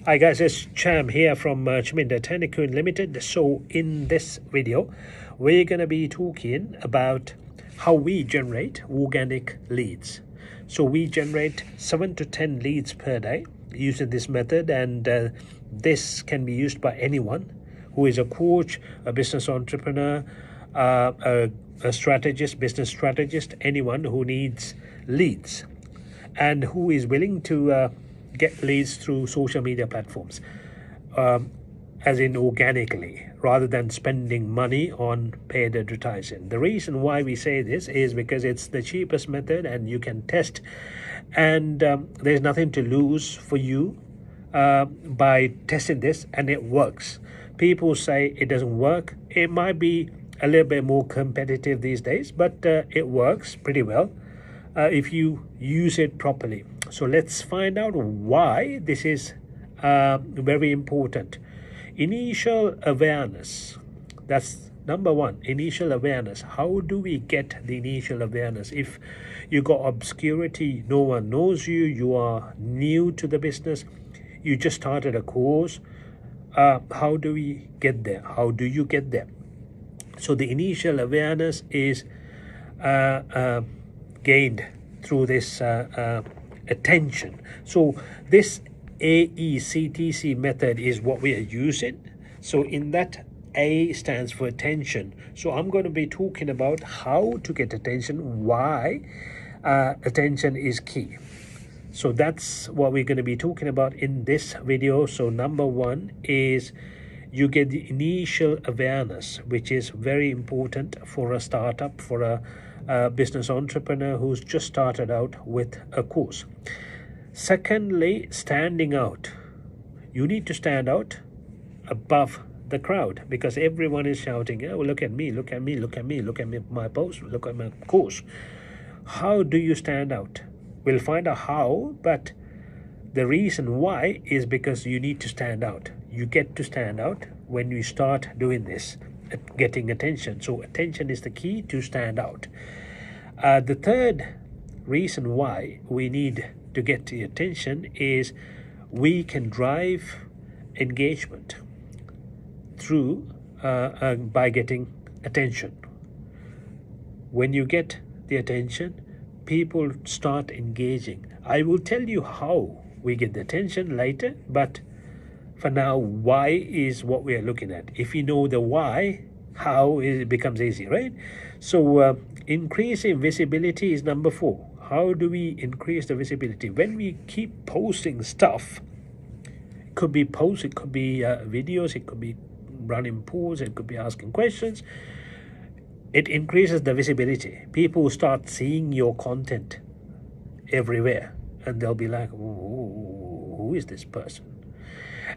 Hi guys, it's Cham here from Chaminda Technical Limited. So in this video, we're going to be talking about how we generate organic leads. So we generate 7 to 10 leads per day using this method, and this can be used by anyone who is a coach, a business entrepreneur, a strategist, business strategist, anyone who needs leads and who is willing to get leads through social media platforms, as in organically, rather than spending money on paid advertising. The reason why we say this is because it's the cheapest method and you can test, and there's nothing to lose for you by testing this, and it works. People say it doesn't work. It might be a little bit more competitive these days, but it works pretty well if you use it properly. So let's find out why this is very important. Initial awareness. That's number one, initial awareness. How do we get the initial awareness? If you got obscurity, no one knows you, you are new to the business, you just started a course, how do we get there? How do you get there? So the initial awareness is gained through this attention. So this AECTC method is what we are using. So in that, A stands for attention. So I'm going to be talking about how to get attention, why attention is key. So that's what we're going to be talking about in this video. So number one is you get the initial awareness, which is very important for a startup, for a business entrepreneur who's just started out with a course. Secondly, standing out. You need to stand out above the crowd, because everyone is shouting, oh, look at me, look at me, look at me, look at me, my post, look at my course. How do you stand out? We'll find out how, but the reason why is because you need to stand out. You get to stand out when you start doing this, getting attention. So attention is the key to stand out. The third reason why we need to get the attention is we can drive engagement through by getting attention. When you get the attention, people start engaging. I will tell you how we get the attention later, but for now, why is what we are looking at. If you know the why, how it becomes easy, right? So increasing visibility is number 4. How do we increase the visibility? When we keep posting stuff, it could be posts, it could be videos, it could be running polls, it could be asking questions. It increases the visibility. People start seeing your content everywhere, and they'll be like, who is this person?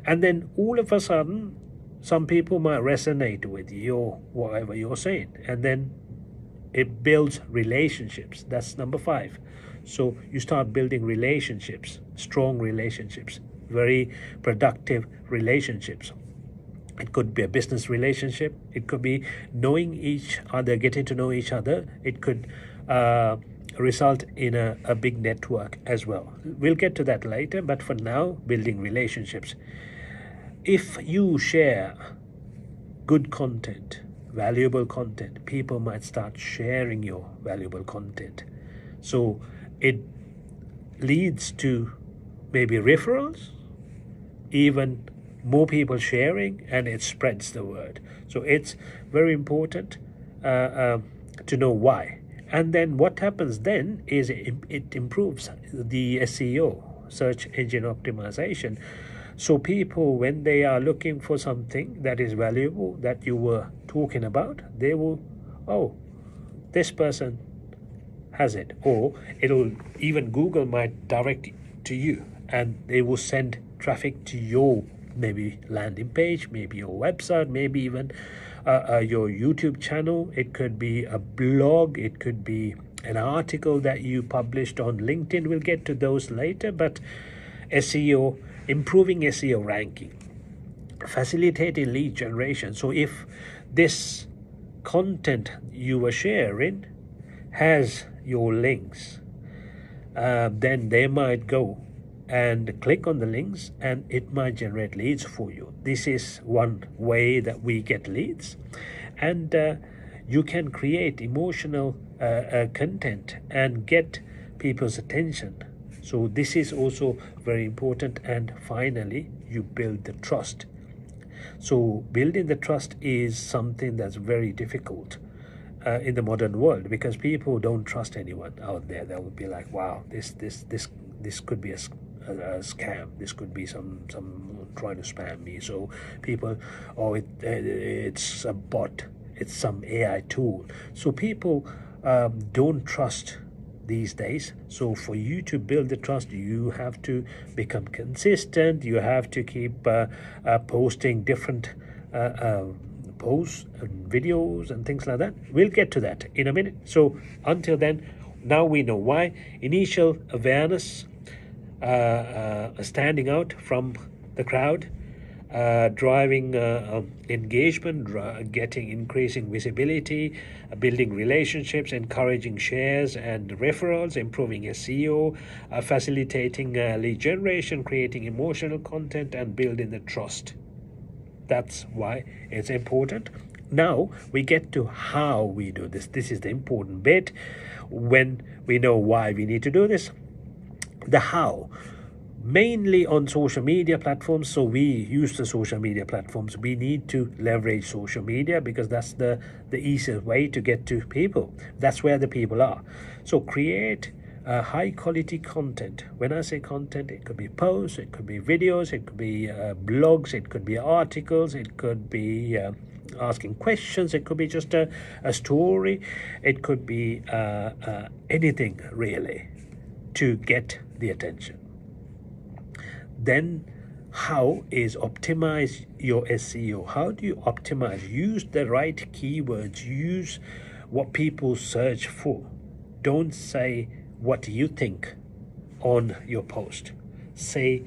And then all of a sudden, some people might resonate with your whatever you're saying, and then it builds relationships. That's number 5. So you start building relationships, strong relationships, very productive relationships. It could be a business relationship. It could be knowing each other, getting to know each other. It could result in a big network as well. We'll get to that later, but for now, building relationships. If you share good content, valuable content, people might start sharing your valuable content. So it leads to maybe referrals, even more people sharing, and it spreads the word. So it's very important to know why. And then what happens then is it improves the SEO, search engine optimization. So people, when they are looking for something that is valuable, that you were talking about, they will, oh, this person has it. Or it'll, even Google might direct to you, and they will send traffic to your maybe landing page, maybe your website, maybe even your YouTube channel. It could be a blog, it could be an article that you published on LinkedIn. We'll get to those later. But SEO, improving SEO ranking, facilitating lead generation. So if this content you were sharing has your links, then they might go and click on the links, and it might generate leads for you. This is one way that we get leads. And you can create emotional content and get people's attention. So this is also very important. And finally, you build the trust. So building the trust is something that's very difficult in the modern world, because people don't trust anyone out there. They will be like, wow, this could be a scam. This could be some trying to spam me. So people, oh, it's a bot, it's some AI tool. So people don't trust these days. So for you to build the trust, you have to become consistent. You have to keep posting different posts and videos and things like that. We'll get to that in a minute. So until then, now we know why. Initial awareness, standing out from the crowd, driving engagement, increasing visibility, building relationships, encouraging shares and referrals, improving SEO, facilitating lead generation, creating emotional content, and building the trust. That's why it's important. Now we get to how we do this. This is the important bit. When we know why we need to do this, the how. Mainly on social media platforms. So we use the social media platforms. We need to leverage social media because that's the easiest way to get to people. That's where the people are. So create high quality content. When I say content, it could be posts, it could be videos, it could be blogs, it could be articles, it could be asking questions, it could be just a story, it could be anything really to get the attention. Then how is optimize your SEO? How do you optimize? Use the right keywords. Use what people search for. Don't say what you think on your post. Say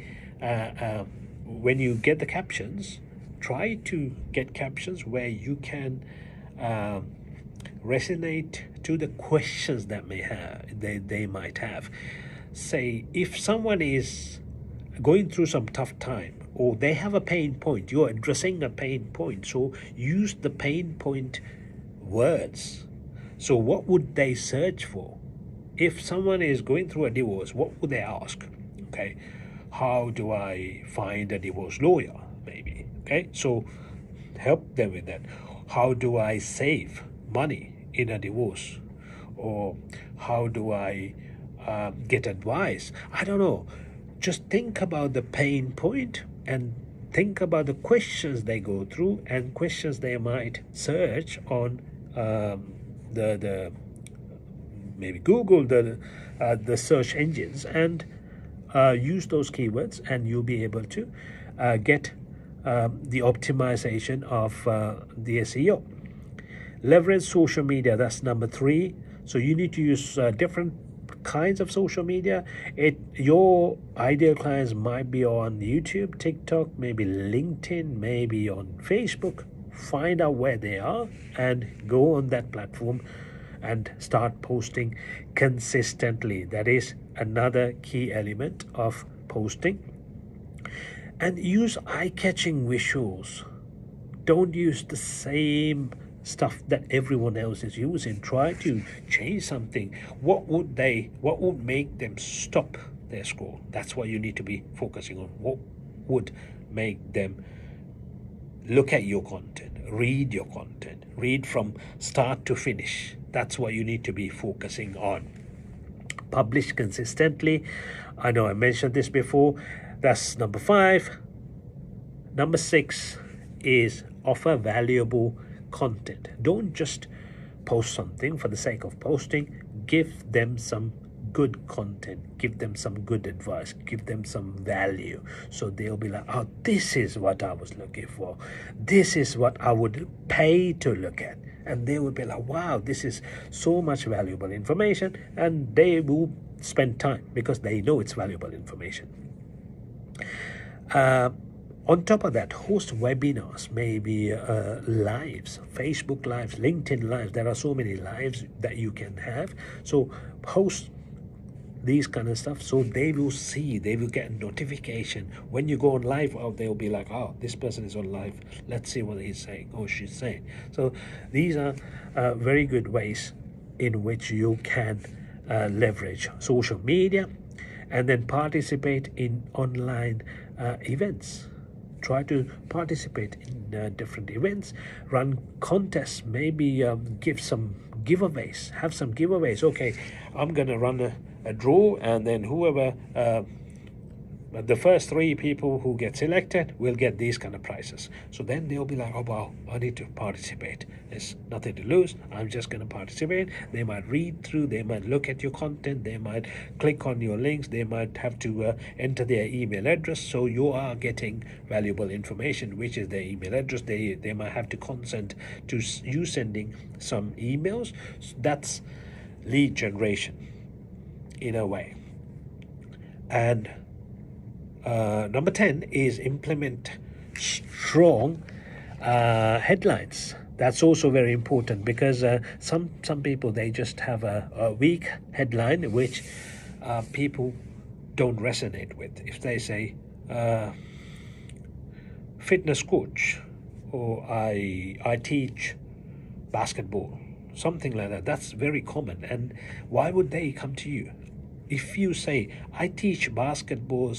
when you get the captions, try to get captions where you can resonate to the questions that they might have. Say if someone is going through some tough time, or they have a pain point, you're addressing a pain point, so use the pain point words. So what would they search for? If someone is going through a divorce, what would they ask? Okay, how do I find a divorce lawyer? Maybe. Okay, so help them with that. How do I save money in a divorce? Or how do I get advice? I don't know. Just think about the pain point and think about the questions they go through and questions they might search on the maybe Google, the search engines, and use those keywords, and you'll be able to get the optimization of the SEO. Leverage social media, that's number 3. So you need to use different kinds of social media. Your ideal clients might be on YouTube, TikTok, maybe LinkedIn, maybe on Facebook. Find out where they are and go on that platform and start posting consistently. That is another key element of posting. And use eye-catching visuals. Don't use the same stuff that everyone else is using. Try to change something. What would make them stop their scroll? That's what you need to be focusing on. What would make them look at your content, read your content, read from start to finish? That's what you need to be focusing on. Publish consistently. I know I mentioned this before. That's number 5. Number 6 is offer valuable content. Don't just post something for the sake of posting. Give them some good content, give them some good advice, give them some value, so they'll be like, oh, this is what I was looking for, this is what I would pay to look at. And they would be like, wow, this is so much valuable information, and they will spend time because they know it's valuable information. On top of that, host webinars, maybe lives, Facebook lives, LinkedIn lives. There are so many lives that you can have. So host these kind of stuff, so they will see, they will get a notification when you go on live. Oh, they'll be like, oh, this person is on live, let's see what he's saying or she's saying. So these are very good ways in which you can leverage social media, and then participate in online events. Try to participate in different events, run contests, maybe give some giveaways, have some giveaways. Okay, I'm gonna run a draw, and then whoever the first 3 people who get selected will get these kind of prizes. So then they'll be like, oh wow, I need to participate. There's nothing to lose, I'm just going to participate. They might read through, they might look at your content, they might click on your links, they might have to enter their email address. So you are getting valuable information, which is their email address. They might have to consent to you sending some emails. So that's lead generation in a way. And number 10 is implement strong headlines. That's also very important, because some people, they just have a weak headline which people don't resonate with. If they say fitness coach, or I teach basketball, something like that, that's very common. And why would they come to you? If you say, I teach basketball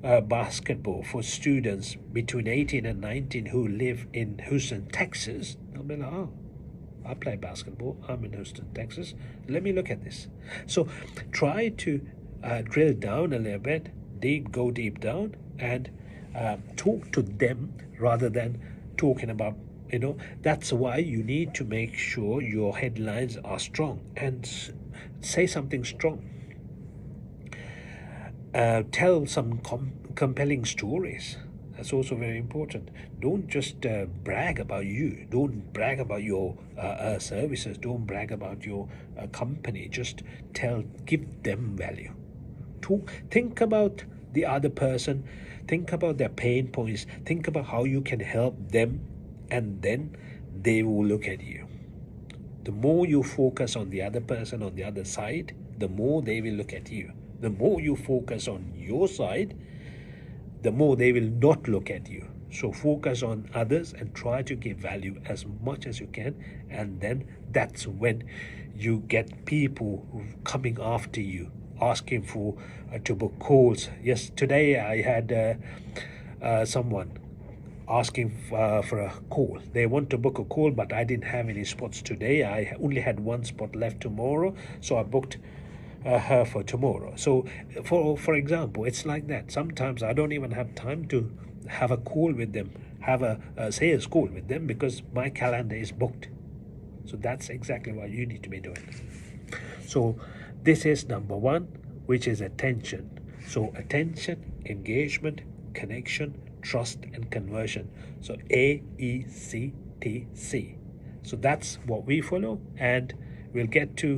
for students between 18 and 19 who live in Houston, Texas, they'll be like, oh, I play basketball, I'm in Houston, Texas, let me look at this. So try to drill down a little bit, go deep down, and talk to them rather than talking about, that's why you need to make sure your headlines are strong, and say something strong. Tell some compelling stories. That's also very important. Don't just brag about you. Don't brag about your services. Don't brag about your company. Just give them value. Think about the other person. Think about their pain points. Think about how you can help them, and then they will look at you. The more you focus on the other person on the other side, the more they will look at you. The more you focus on your side, the more they will not look at you. So focus on others and try to give value as much as you can, and then that's when you get people coming after you, asking for to book calls. Yes, today I had someone asking for a call. They want to book a call, but I didn't have any spots today. I only had 1 spot left tomorrow, so I booked her for tomorrow. So for example, it's like that. Sometimes I don't even have time to have a call with them, have a sales call with them, because my calendar is booked. So that's exactly what you need to be doing. So this is number 1, which is attention. So attention, engagement, connection, trust, and conversion. So AECTC. So that's what we follow, and we'll get to